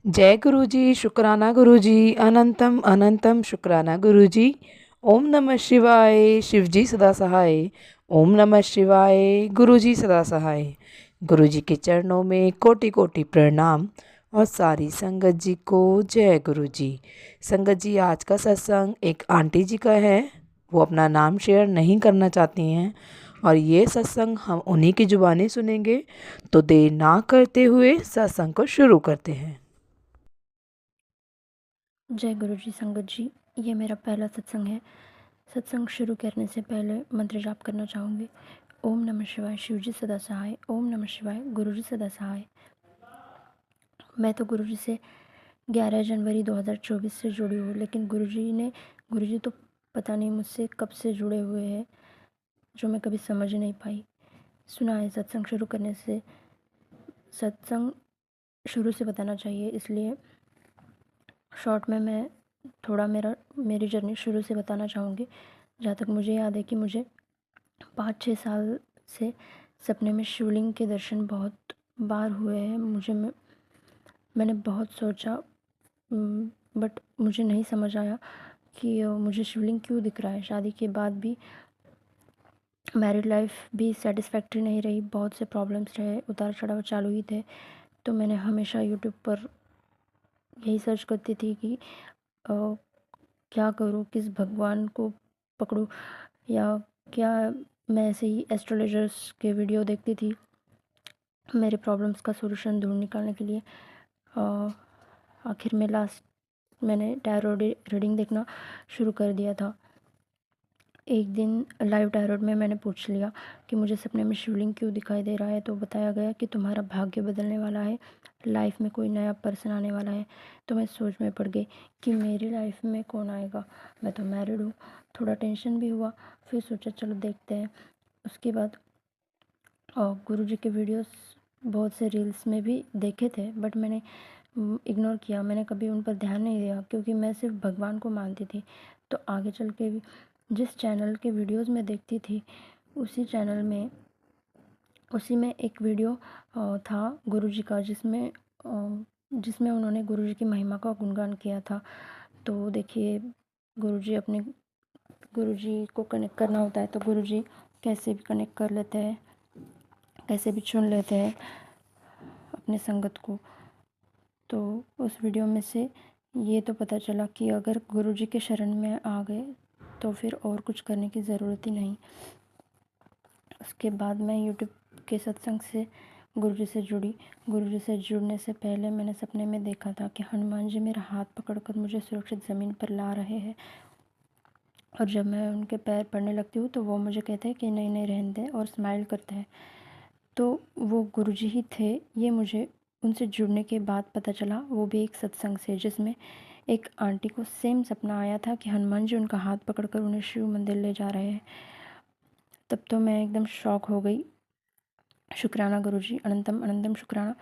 जय गुरु जी, शुक्राना गुरु जी, अनंतम अनंतम शुक्राना गुरु जी। ओम नमः शिवाय, शिव जी सदा सहाय। ओम नमः शिवाय, गुरु जी सदा सहाय। गुरु जी के चरणों में कोटि कोटि प्रणाम और सारी संगत जी को जय गुरु जी। संगत जी, आज का सत्संग एक आंटी जी का है। वो अपना नाम शेयर नहीं करना चाहती हैं और ये सत्संग हम उन्हीं की जुबानी सुनेंगे। तो देर ना करते हुए सत्संग को शुरू करते हैं। जय गुरु जी। संगत जी, ये मेरा पहला सत्संग है। सत्संग शुरू करने से पहले मंत्र जाप करना चाहूँगी। ओम नमः शिवाय, शिव जी सदा सहाय। ओम नमः शिवाय, गुरु जी सदा सहाय। मैं तो गुरु जी से 11 जनवरी 2024 से जुड़ी हूँ, लेकिन गुरु जी तो पता नहीं मुझसे कब से जुड़े हुए हैं, जो मैं कभी समझ नहीं पाई। सुना है सत्संग शुरू से बताना चाहिए, इसलिए शॉर्ट में मैं थोड़ा मेरी जर्नी शुरू से बताना चाहूँगी। जहाँ तक मुझे याद है कि मुझे 5-6 साल से सपने में शिवलिंग के दर्शन बहुत बार हुए हैं। मैंने बहुत सोचा, बट मुझे नहीं समझ आया कि मुझे शिवलिंग क्यों दिख रहा है। शादी के बाद भी मैरिड लाइफ भी सेटिस्फैक्ट्री नहीं रही, बहुत से प्रॉब्लम्स रहे, उतार चढ़ाव चालू ही थे। तो मैंने हमेशा यूट्यूब पर यही सर्च करती थी कि क्या करूँ, किस भगवान को पकड़ूँ, या क्या मैं ऐसे ही एस्ट्रोलॉजर्स के वीडियो देखती थी मेरे प्रॉब्लम्स का सॉल्यूशन ढूंढ निकालने के लिए। आखिर में मैंने टैरो रीडिंग देखना शुरू कर दिया था। एक दिन लाइव टैरोट में मैंने पूछ लिया कि मुझे सपने में शिवलिंग क्यों दिखाई दे रहा है, तो बताया गया कि तुम्हारा भाग्य बदलने वाला है, लाइफ में कोई नया पर्सन आने वाला है। तो मैं सोच में पड़ गई कि मेरी लाइफ में कौन आएगा। मैं तो मैरिड हूँ। थोड़ा टेंशन भी हुआ, फिर सोचा चलो देखते हैं। उसके बाद गुरु जी के वीडियोस बहुत से रील्स में भी देखे थे, बट मैंने इग्नोर किया। मैंने कभी उन पर ध्यान नहीं दिया, क्योंकि मैं सिर्फ भगवान को मानती थी। तो आगे चल के भी जिस चैनल के वीडियोस मैं देखती थी, उसी में एक वीडियो था गुरु जी का, जिसमें उन्होंने गुरु जी की महिमा का गुणगान किया था। तो देखिए, गुरु जी को कनेक्ट करना होता है तो गुरु जी कैसे भी कनेक्ट कर लेते हैं, कैसे भी चुन लेते हैं अपने संगत को। तो उस वीडियो में से ये तो पता चला कि अगर गुरु जी के शरण में आ गए तो फिर और कुछ करने की ज़रूरत ही नहीं। उसके बाद मैं यूट्यूब के सत्संग से गुरु जी से जुड़ी। गुरु जी से जुड़ने से पहले मैंने सपने में देखा था कि हनुमान जी मेरा हाथ पकड़कर मुझे सुरक्षित ज़मीन पर ला रहे हैं, और जब मैं उनके पैर पड़ने लगती हूँ तो वो मुझे कहते हैं कि नहीं नहीं रहने दे, और स्माइल करते हैं। तो वो गुरुजी ही थे। ये मुझे उनसे जुड़ने के बाद पता चला, वो भी एक सत्संग से, जिसमें एक आंटी को सेम सपना आया था कि हनुमान जी उनका हाथ पकड़कर उन्हें शिव मंदिर ले जा रहे हैं। तब तो मैं एकदम शॉक हो गई। शुक्राना गुरुजी, अनंतम अनंतम शुक्राना।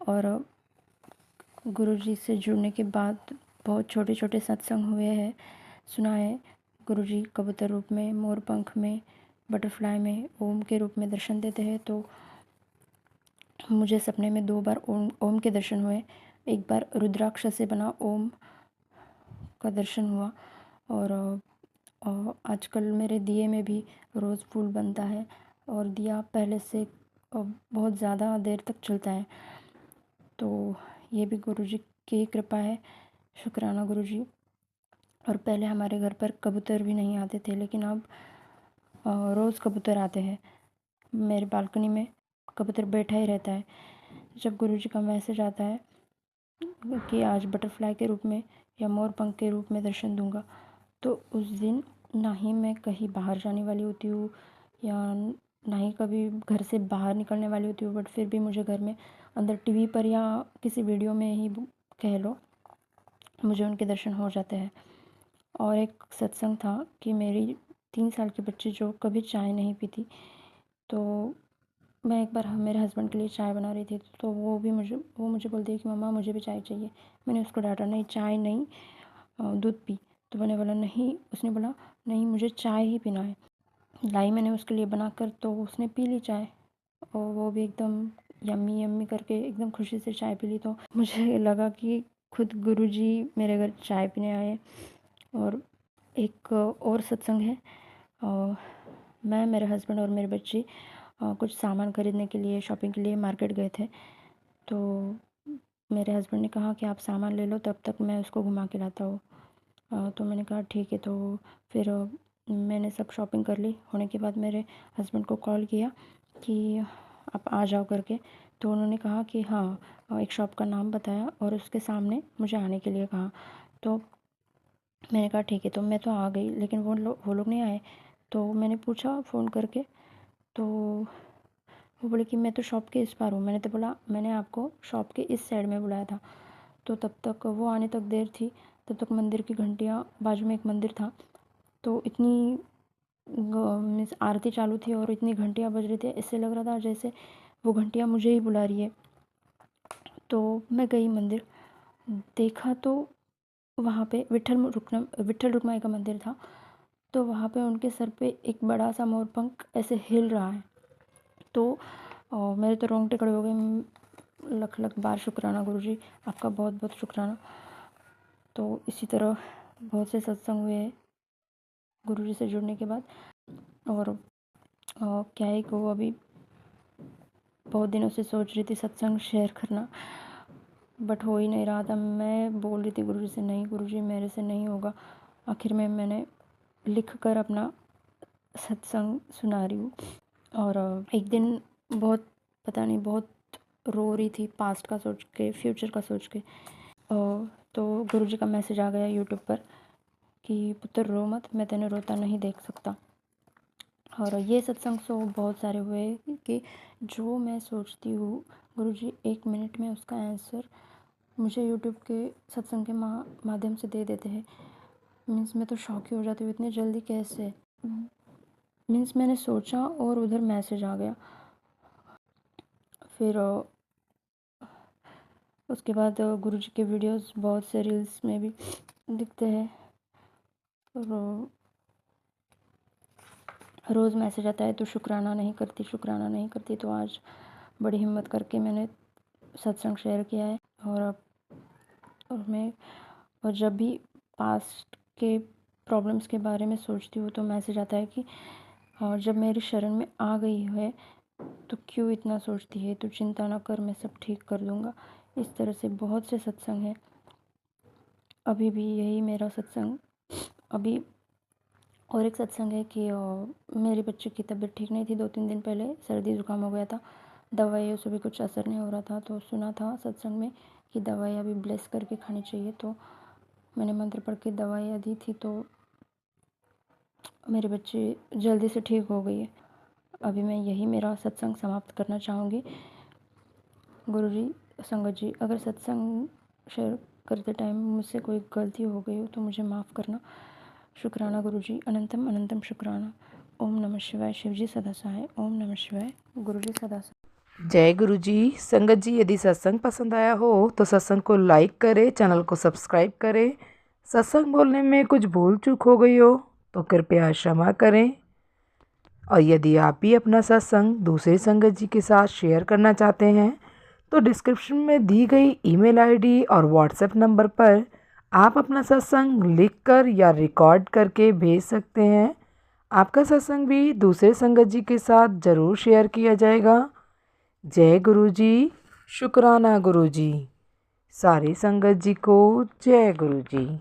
और गुरुजी से जुड़ने के बाद बहुत छोटे छोटे सत्संग हुए हैं। सुना है गुरुजी कबूतर रूप में, मोर पंख में, बटरफ्लाई में, ओम के रूप में दर्शन देते हैं। तो मुझे सपने में 2 बार ओम के दर्शन हुए। एक बार रुद्राक्ष से बना ओम का दर्शन हुआ। और आजकल मेरे दिए में भी रोज़ फूल बनता है, और दिया पहले से बहुत ज़्यादा देर तक चलता है। तो ये भी गुरुजी की कृपा है। शुक्राना गुरुजी। और पहले हमारे घर पर कबूतर भी नहीं आते थे, लेकिन अब रोज़ कबूतर आते हैं। मेरे बालकनी में कबूतर बैठा ही रहता है। जब गुरुजी का मैसेज आता है कि आज बटरफ्लाई के रूप में या मोर पंख के रूप में दर्शन दूंगा, तो उस दिन ना ही मैं कहीं बाहर जाने वाली होती हूँ, या ना ही कभी घर से बाहर निकलने वाली होती हूँ, बट फिर भी मुझे घर में अंदर टीवी पर या किसी वीडियो में ही कह लो, मुझे उनके दर्शन हो जाते हैं। और एक सत्संग था कि मेरी 3 साल की बच्ची जो कभी चाय नहीं पीती, तो मैं एक बार मेरे हस्बैंड के लिए चाय बना रही थी, तो वो मुझे बोलती है कि मम्मा मुझे भी चाय चाहिए। मैंने उसको डांटा, नहीं चाय नहीं, दूध पी। तो मैंने बोला नहीं, उसने बोला नहीं मुझे चाय ही पीना है। लाई मैंने उसके लिए बनाकर, तो उसने पी ली चाय, और वो भी एकदम यम्मी यम्मी करके एकदम खुशी से चाय पी ली। तो मुझे लगा कि खुद गुरुजी मेरे घर चाय पीने आए। और एक और सत्संग है, मैं, मेरे हस्बैंड और मेरे बच्चे कुछ सामान खरीदने के लिए, शॉपिंग के लिए मार्केट गए थे। तो मेरे हस्बैंड ने कहा कि आप सामान ले लो, तब तक मैं उसको घुमा के लाता हूँ। तो मैंने कहा ठीक है। तो फिर मैंने सब शॉपिंग कर ली। होने के बाद मेरे हस्बैंड को कॉल किया कि आप आ जाओ करके। तो उन्होंने कहा कि हाँ, एक शॉप का नाम बताया और उसके सामने मुझे आने के लिए कहा। तो मैंने कहा ठीक है। तो मैं तो आ गई, लेकिन वो लोग नहीं आए। तो मैंने पूछा फ़ोन करके, तो वो बोले कि मैं तो शॉप के इस पार हूँ। मैंने तो बोला मैंने आपको शॉप के इस साइड में बुलाया था। तो तब तक वो आने तक देर थी। तब तक मंदिर की घंटियाँ, बाजू में एक मंदिर था, तो इतनी मीन्स आरती चालू थी और इतनी घंटियाँ बज रही थी, इससे लग रहा था जैसे वो घंटियाँ मुझे ही बुला रही है। तो मैं गई मंदिर, देखा तो वहाँ पे विट्ठल रुक्माई का मंदिर था। तो वहाँ पे उनके सर पे एक बड़ा सा मोरपंख ऐसे हिल रहा है। तो मेरे तो रोंगटे खड़े हो गए। लख लख बार शुक्राना गुरुजी, आपका बहुत बहुत शुक्राना। तो इसी तरह बहुत से सत्संग हुए गुरुजी से जुड़ने के बाद। और क्या है कि वो अभी बहुत दिनों से सोच रही थी सत्संग शेयर करना, बट हो ही नहीं रहा था। मैं बोल रही थी गुरुजी से, नहीं गुरुजी मेरे से नहीं होगा। आखिर में मैंने लिख कर अपना सत्संग सुना रही हूँ। और एक दिन बहुत, पता नहीं, बहुत रो रही थी, पास्ट का सोच के, फ्यूचर का सोच के। तो गुरुजी का मैसेज आ गया यूट्यूब पर कि पुत्र रो मत, मैं तेने रोता नहीं देख सकता। और ये सत्संग सो बहुत सारे हुए कि जो मैं सोचती हूँ गुरुजी 1 मिनट में उसका आंसर मुझे यूट्यूब के सत्संग के माध्यम से दे देते हैं। मीन्स मैं तो शॉक ही हो जाती हूँ, इतनी जल्दी कैसे। मीन्स मैंने सोचा और उधर मैसेज आ गया। फिर उसके बाद गुरुजी के वीडियोस बहुत से रील्स में भी दिखते हैं। और रोज़ मैसेज आता है तो शुक्राना नहीं करती, शुक्राना नहीं करती। तो आज बड़ी हिम्मत करके मैंने सत्संग शेयर किया है। और जब भी पास्ट के प्रॉब्लम्स के बारे में सोचती हूँ तो मैसेज आता है कि और जब मेरी शरण में आ गई है तो क्यों इतना सोचती है, तो चिंता ना कर, मैं सब ठीक कर दूँगा। इस तरह से बहुत से सत्संग हैं। अभी भी यही मेरा सत्संग। अभी और एक सत्संग है कि मेरे बच्चे की तबीयत ठीक नहीं थी, 2-3 दिन पहले सर्दी ज़ुकाम हो गया था। दवाइयों से भी कुछ असर नहीं हो रहा था। तो सुना था सत्संग में कि दवाई अभी ब्लेस करके खानी चाहिए। तो मैंने मंत्र पढ़ के दवाइयाँ दी थी, तो मेरे बच्चे जल्दी से ठीक हो गई है। अभी मैं यही मेरा सत्संग समाप्त करना चाहूँगी। गुरुजी, संगत जी, अगर सत्संग शेयर करते टाइम मुझसे कोई गलती हो गई हो तो मुझे माफ़ करना। शुक्राना गुरुजी, अनंतम अनंतम शुक्राना। ओम नमः शिवाय। शिवजी सदा सहाय। ओम नमः शिवाय। गुरुजी सदा सहाय। जय गुरु जी। संगत जी, यदि सत्संग पसंद आया हो तो सत्संग को लाइक करें, चैनल को सब्सक्राइब करें। सत्संग बोलने में कुछ भूल चूक हो गई हो तो कृपया क्षमा करें। और यदि आप भी अपना सत्संग दूसरे संगत जी के साथ शेयर करना चाहते हैं तो डिस्क्रिप्शन में दी गई ईमेल आईडी और व्हाट्सएप नंबर पर आप अपना सत्संग लिखकर या रिकॉर्ड करके भेज सकते हैं। आपका सत्संग भी दूसरे संगत जी के साथ ज़रूर शेयर किया जाएगा। जय गुरु जी। शुक्राना गुरु जी। सारी संगत जी को जय गुरु जी।